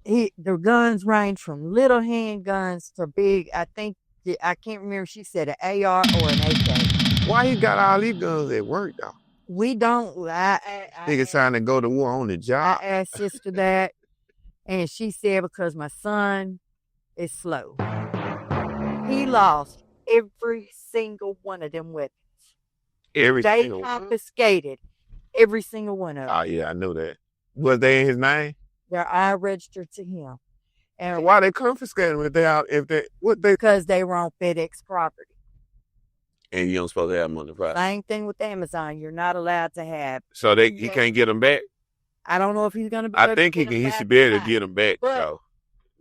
The guns range from little handguns to big. I can't remember. She said an AR or an AK. Why he got all these guns at work though? We don't. Niggas trying to go to war on the job. I asked sister that, and she said because my son is slow. He lost every single one of them weapons. They confiscated every single one of them. Oh yeah, I know that. Was they in his name? They're all registered to him. And why they confiscated them if they because they were on FedEx property. And you don't supposed to have them on the property. Same thing with Amazon. You're not allowed to have. So he can't get them back? I don't know if he's going to be able to. I think he should be able to get them back. But so,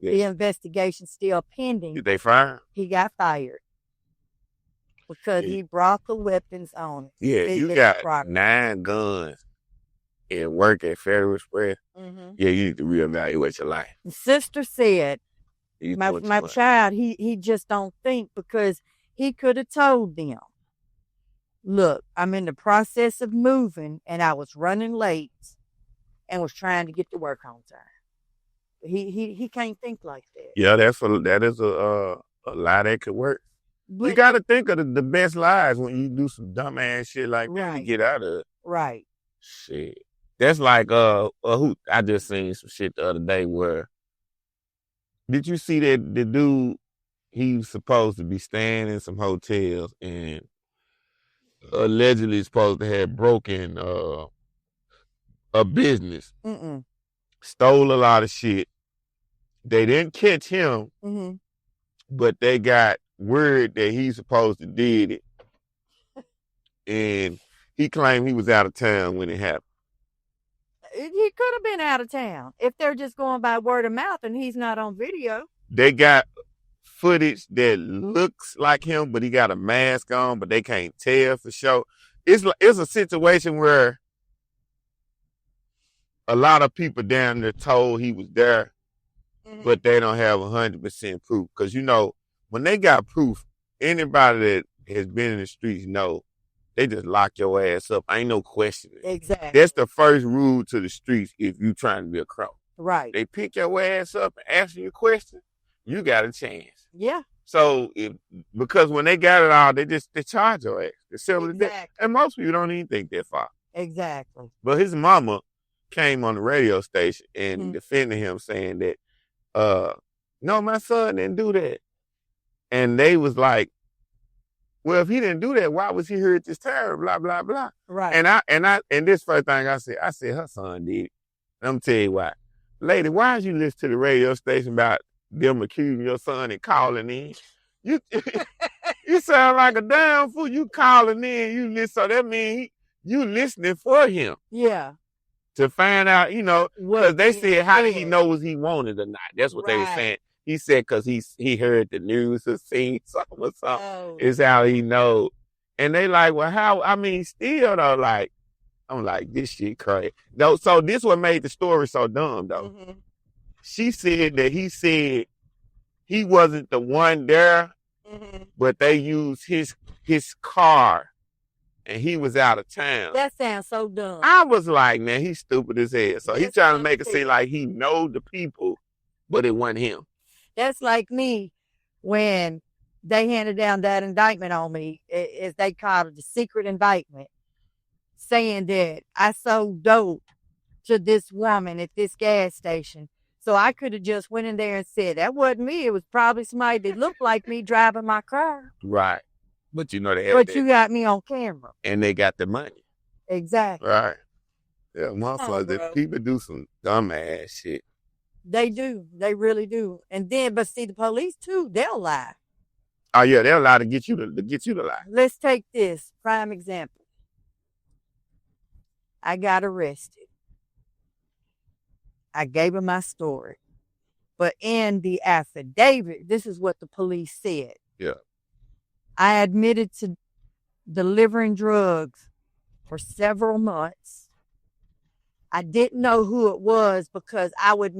yeah. The investigation's still pending. Did they fire him? He got fired. Because he brought the weapons on. Yeah, you got property. 9 guns and work at Federal Express. Mm-hmm. Yeah, you need to reevaluate your life. Sister said, my child, he just don't think because he could have told them, look, I'm in the process of moving and I was running late and was trying to get to work on time. He can't think like that. Yeah, that is a lie that could work. But you got to think of the best lies when you do some dumbass shit like that to get out of it. Right. Shit. That's like, I just seen some shit the other day where, did you see that the dude, he was supposed to be staying in some hotels and allegedly supposed to have broken a business. Mm-mm. Stole a lot of shit. They didn't catch him, but they got word that he's supposed to did it. And he claimed he was out of town when it happened. He could have been out of town if they're just going by word of mouth and he's not on video. They got footage that looks like him, but he got a mask on, but they can't tell for sure. It's a situation where a lot of people down there told he was there, but they don't have 100% proof. Because, when they got proof, anybody that has been in the streets know they just lock your ass up. Ain't no questioning. Exactly. That's the first rule to the streets if you trying to be a crook. Right. They pick your ass up and ask you a question, you got a chance. Yeah. So, because when they got it all, they charge your ass. They settle it down. And most people don't even think that far. Exactly. But his mama came on the radio station and defended him, saying that, no, my son didn't do that. And they was like, well, if he didn't do that, why was he here at this time? Blah, blah, blah. Right. And this first thing I said her son did it. And I'm gonna tell you why. Lady, why did you listen to the radio station about them accusing your son and calling in? You you sound like a damn fool. You calling in, you listen. So that means you listening for him. Yeah. To find out, because they said, how did he know was he wanted or not? That's what they were saying. He said because he heard the news or seen something or something. Oh. Is how he know. And they like, well, how? I mean, still though, like, I'm like, this shit crazy. No, so this what made the story so dumb though. Mm-hmm. She said that he said he wasn't the one there, but they used his car. And he was out of town. That sounds so dumb. I was like, man, he's stupid as hell. So he's trying to make it seem like he know the people, but it wasn't him. That's like me when they handed down that indictment on me, as they called it, the secret indictment, saying that I sold dope to this woman at this gas station. So I could have just went in there and said, that wasn't me. It was probably somebody that looked like me driving my car. Right. But they have But you got me on camera. And they got the money. Exactly. Right. Yeah, motherfuckers, people do some dumb ass shit. They do. They really do. And then, but see, the police too, they'll lie. Oh yeah, they'll lie to get you to lie. Let's take this prime example. I got arrested. I gave him my story. But in the affidavit, this is what the police said. Yeah. I admitted to delivering drugs for several months. I didn't know who it was because I would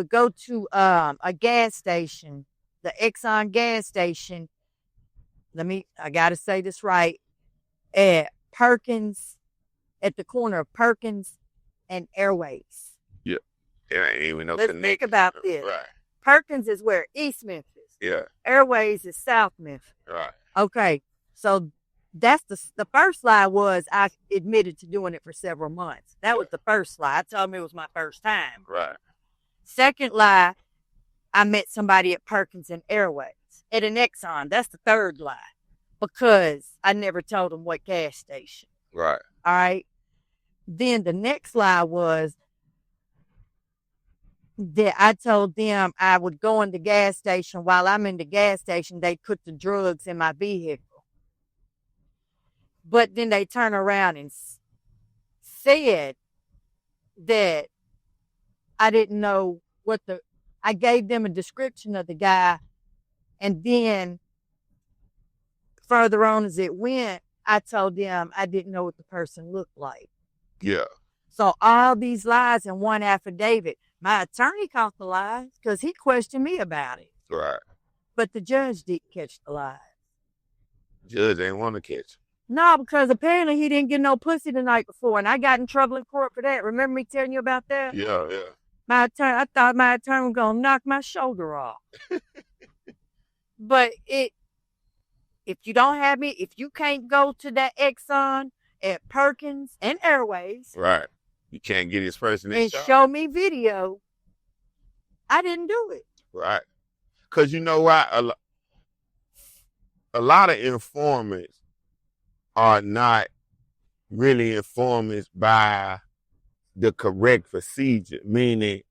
go to a gas station, the Exxon gas station. I got to say this right, at Perkins, at the corner of Perkins and Airways. Yeah. There ain't even no Let's connection. think about this. Right. Perkins is where? East Memphis. Yeah. Airways is South Memphis. Right. Okay. So that's the first lie was I admitted to doing it for several months. That was the first lie. I told him it was my first time. Right. Second lie, I met somebody at Perkins and Airways at an Exxon. That's the third lie because I never told them what gas station. Right. All right. Then the next lie was that I told them I would go in the gas station. While I'm in the gas station, they put the drugs in my vehicle. But then they turn around and said that I didn't know I gave them a description of the guy. And then further on as it went, I told them I didn't know what the person looked like. Yeah. So all these lies in one affidavit. My attorney caught the lies because he questioned me about it. Right. But the judge didn't catch the lies. Judge ain't want to catch. No, because apparently he didn't get no pussy the night before, and I got in trouble in court for that. Remember me telling you about that? Yeah. I thought my attorney was going to knock my shoulder off. But if you don't have me, if you can't go to that Exxon at Perkins and Airways. Right. You can't get his person and show me video. I didn't do it. Right. Because you know why? A lot of informants are not really informants by the correct procedure, meaning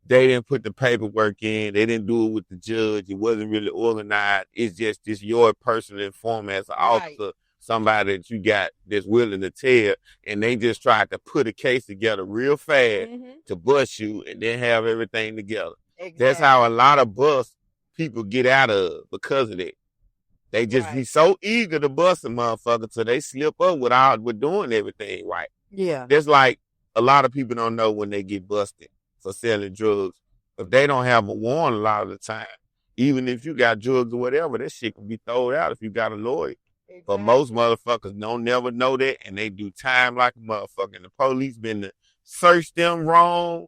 they didn't put the paperwork in, they didn't do it with the judge, it wasn't really organized. It's just your personal informant as an officer, somebody that you got that's willing to tell, and they just tried to put a case together real fast to bust you and then have everything together. Exactly. That's how a lot of bust people get out of because of that. They just be so eager to bust a motherfucker till they slip up with doing everything right. Yeah. That's like a lot of people don't know when they get busted for selling drugs. If they don't have a warrant a lot of the time, even if you got drugs or whatever, that shit can be thrown out if you got a lawyer. Exactly. But most motherfuckers don't never know that, and they do time like a motherfucker. And the police been to search them wrong,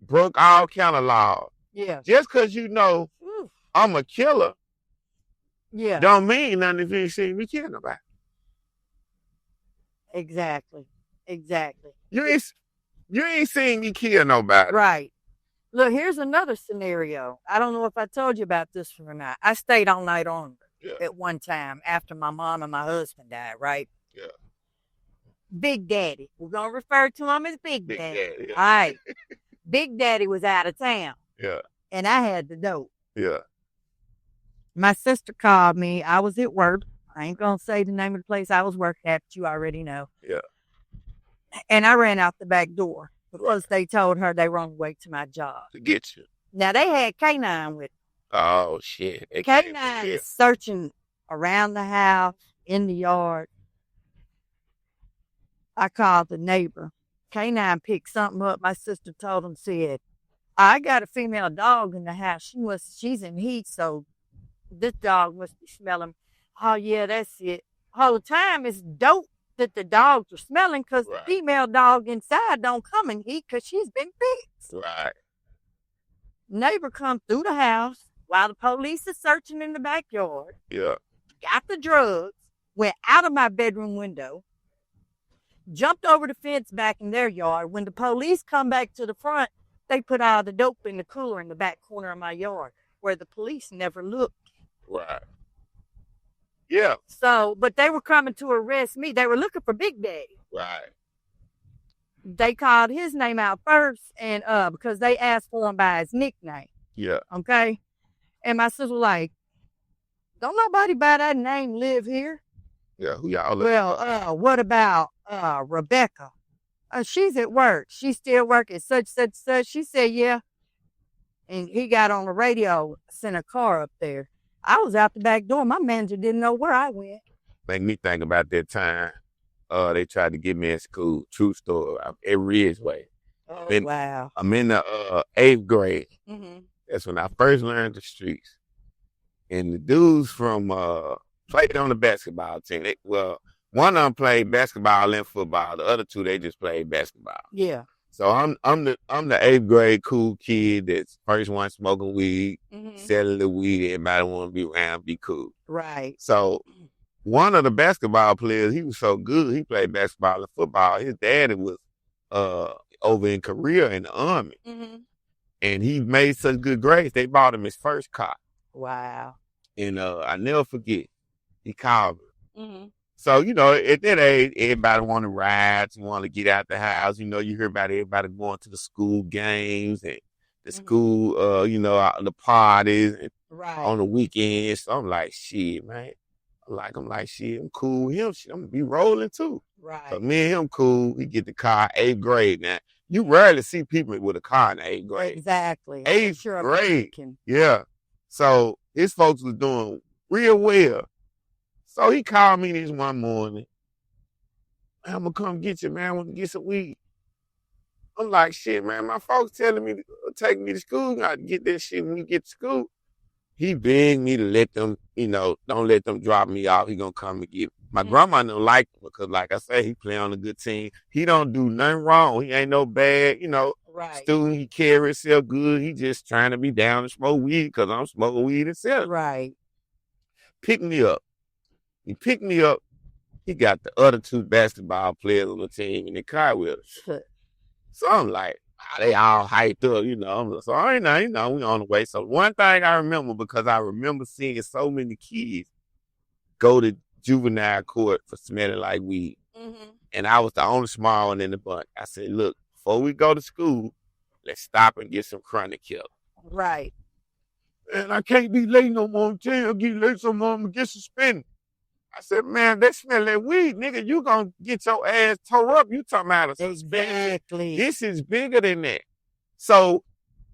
broke all kind of laws. Yeah. Just because you know I'm a killer, don't mean nothing if you ain't seen me kill nobody. Exactly. You ain't seen me kill nobody. Right. Look, here's another scenario. I don't know if I told you about this or not. I stayed all night on at one time after my mom and my husband died, right? Yeah. Big Daddy. We're going to refer to him as Big Daddy. Yeah. All right. Big Daddy was out of town. Yeah. And I had the dope. Yeah. My sister called me. I was at work. I ain't going to say the name of the place I was working at, but you already know. Yeah. And I ran out the back door because they told her they were on the way to my job. To get you. Now, they had K9 with them. Oh, shit. K9 is searching around the house, in the yard. I called the neighbor. K9 picked something up. My sister told him, said, I got a female dog in the house. She's in heat, so this dog must be smelling. Oh, yeah, that's it. All the time it's dope that the dogs are smelling because the female dog inside don't come in heat because she's been fixed. Right. Neighbor come through the house while the police is searching in the backyard. Yeah. Got the drugs, went out of my bedroom window, jumped over the fence back in their yard. When the police come back to the front, they put all the dope in the cooler in the back corner of my yard where the police never looked. Right. Yeah. So, but they were coming to arrest me. They were looking for Big Daddy. Right. They called his name out first, and because they asked for him by his nickname. Yeah. Okay. And my sister was like, don't nobody by that name live here. Yeah, who y'all live? Well, what about Rebecca? She's at work. She's still working such. She said, yeah. And he got on the radio, sent a car up there. I was out the back door. My manager didn't know where I went. Make me think about that time. They tried to get me in school. True story. At Ridgeway. Oh, wow. I'm in the 8th grade. Mm-hmm. That's when I first learned the streets. And the dudes from played on the basketball team. One of them played basketball and football. The other two, they just played basketball. Yeah. So I'm the 8th grade cool kid that's first one smoking weed, selling the weed. Everybody want to be around, be cool. Right. So one of the basketball players, he was so good. He played basketball and football. His daddy was over in Korea in the Army. And he made such good grades, they bought him his first car. Wow. And I never forget, he called me. So, at that age, everybody want to ride, want to get out the house. You hear about everybody going to the school games and the school, the parties and on the weekends. So I'm like, shit, man. I'm like, shit, I'm cool with him. Shit, I'm going to be rolling too. Right. So me and him cool. We get the car, 8th grade now. You rarely see people with a car in the 8th grade. Exactly. 8th grade. Yeah. So his folks was doing real well. So he called me this one morning. I'm going to come get you, man. I want to get some weed. I'm like, shit, man, my folks telling me to take me to school. I got to get that shit when you get to school. He begged me to let them, don't let them drop me off. He going to come and get me. My grandma don't like him because, like I say, he play on a good team. He don't do nothing wrong. He ain't no bad, student. He carry himself good. He just trying to be down and smoke weed because I'm smoking weed himself. Right. Pick me up. He picked me up. He got the other 2 basketball players on the team in the car with us. So I'm like, they all hyped up, So I know, we on the way. So one thing I remember, because I remember seeing so many kids go to juvenile court for smelling like weed. And I was the only small one in the bunch. I said, look, before we go to school, let's stop and get some chronic killer. Right. And I can't be late no more. I'll get late some more. I'm going to get suspended. I said, man, they smell that weed, nigga. You gonna get your ass tore up. You talking about a suspension. Exactly. This is bigger than that. So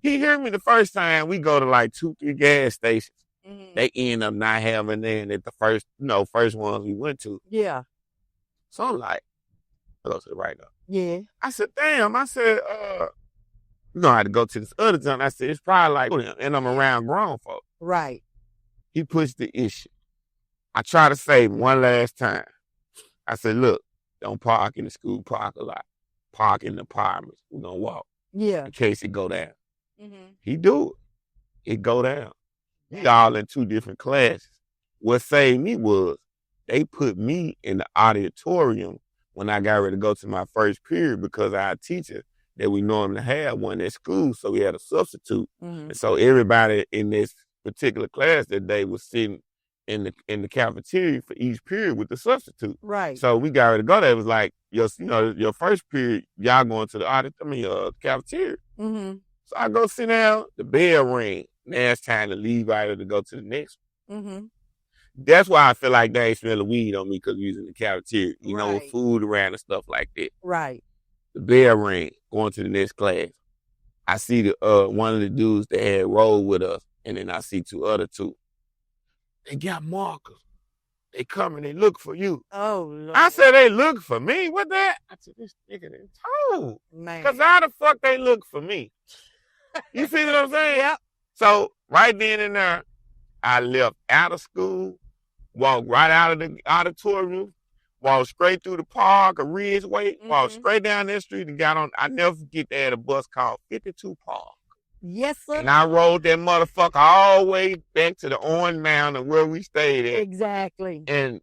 he heard me the first time. We go to like 2, 3 gas stations. They end up not having them at the first ones we went to. Yeah. So I'm like, I go to the right now. Yeah. I said, damn. I said, we're gonna have to go to this other joint. I said, it's probably like, and I'm around grown folks. Right. He pushed the issue. I try to say one last time. I said, look, don't park in the school parking lot. Park in the apartments. We're going to walk. Yeah. In case it go down. He do it. It go down. We all in 2 different classes. What saved me was they put me in the auditorium when I got ready to go to my first period because our teacher that we normally had one at school, so we had a substitute. And so everybody in this particular class that day was sitting in the cafeteria for each period with the substitute. Right. So we got ready to go there. It was like, your first period, y'all going to the cafeteria. So I go sit down, the bell ring. Now it's time to leave either to go to the next one. That's why I feel like they ain't smelling weed on me because we was in the cafeteria, with food around and stuff like that. Right. The bell ring, going to the next class. I see the one of the dudes that had rolled with us, and then I see 2 other 2. They got markers. They come and they look for you. Oh, Lord. I said, they look for me? What that? I said, this nigga done told. Man. Because how the fuck they look for me? You see what I'm saying? Yep. So right then and there, I left out of school, walked right out of the auditorium, walked straight through the park, a Ridgeway, walked straight down that street and got on. I never forget they had a bus called 52 Park. Yes, sir. And I rode that motherfucker all the way back to the Orange Mountain where we stayed at. Exactly. And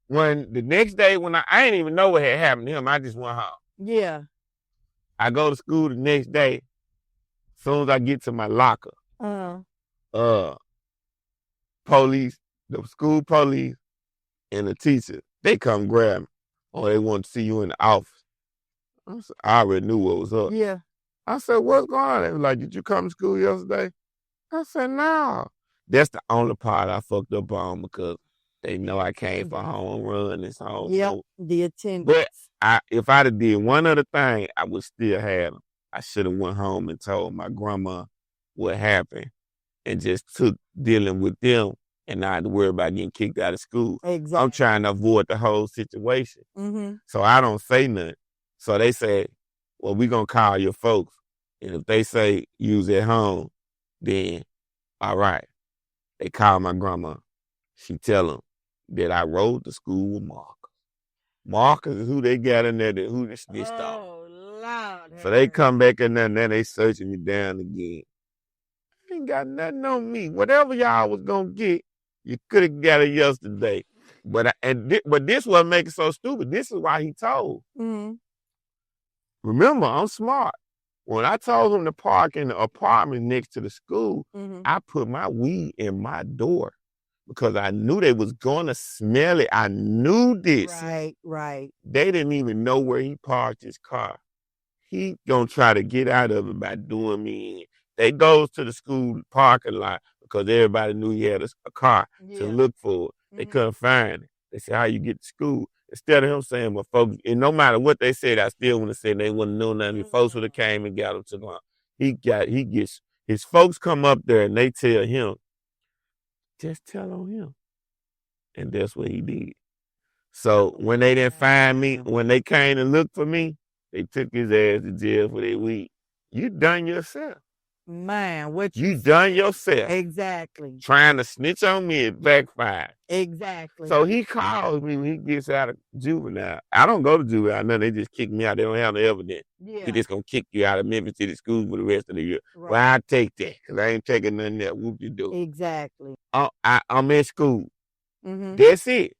when the next day, when I didn't even know what had happened to him, I just went home. Yeah. I go to school the next day. As soon as I get to my locker, police, the school police, and the teacher, they come grab me. Oh, they want to see you in the office. I already knew what was up. Yeah. I said, what's going on? They was like, did you come to school yesterday? I said, no. That's the only part I fucked up on because they know I came for home run and so. Yep, the attendance. But if I'd have did one other thing, I would still have them. I should have went home and told my grandma what happened and just took dealing with them and not had to worry about getting kicked out of school. Exactly. I'm trying to avoid the whole situation. So I don't say nothing. So they say, well, we're going to call your folks. And if they say you was at home, then all right. They call my grandma. She tell them that I rode to school with Marcus. Marcus is who they got in there, who they snitched off. Oh, So they come back in there and then they searching me down again. I ain't got nothing on me. Whatever y'all was gonna get, you could have got it yesterday. But this what make it so stupid. This is why he told. Mm-hmm. Remember, I'm smart. When I told him to park in the apartment next to the school, I put my weed in my door because I knew they was gonna smell it. I knew this. Right. They didn't even know where he parked his car. He gonna try to get out of it by doing me in. They goes to the school parking lot because everybody knew he had a car to look for it. They couldn't find it. They said, how you get to school? Instead of him saying, well, folks, and no matter what they said, I still want to say they wouldn't know nothing. Folks would have came and got him to go. He gets, his folks come up there and they tell him, just tell on him. And that's what he did. So when they didn't find me, when they came to look for me, they took his ass to jail for their weed. You done yourself. Man, what you done yourself. Exactly. Trying to snitch on me, it backfired. Exactly. So he calls me when he gets out of juvenile. I don't go to juvenile, no, they just kick me out. They don't have no evidence. Yeah. They just gonna kick you out of Memphis City Schools for the rest of the year. Right. Well, I take that, because I ain't taking nothing else. Whoop you do. Exactly. I'm in school. That's it.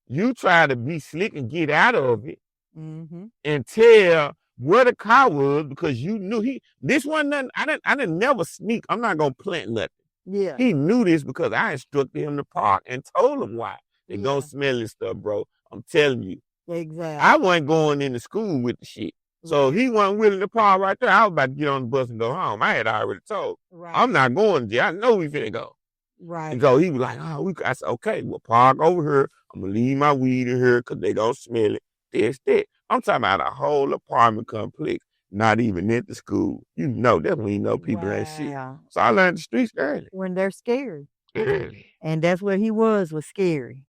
You try to be slick and get out of it and tell where the car was because you knew this wasn't nothing. I didn't never sneak. I'm not gonna plant nothing. Yeah. He knew this because I instructed him to park and told him why. They gonna smell this stuff, bro. I'm telling you. Exactly. I wasn't going into school with the shit. So he wasn't willing to park right there. I was about to get on the bus and go home. I had already told. Right. I'm not going there. I know we finna go. Right. And so he was like, I said, okay, well, park over here. I'm going to leave my weed in here because they going to smell it. That's that. I'm talking about a whole apartment complex, not even at the school. You know, that's when you know people ain't shit. So I learned the streets early. When they're scared. Early. And that's what he was scary.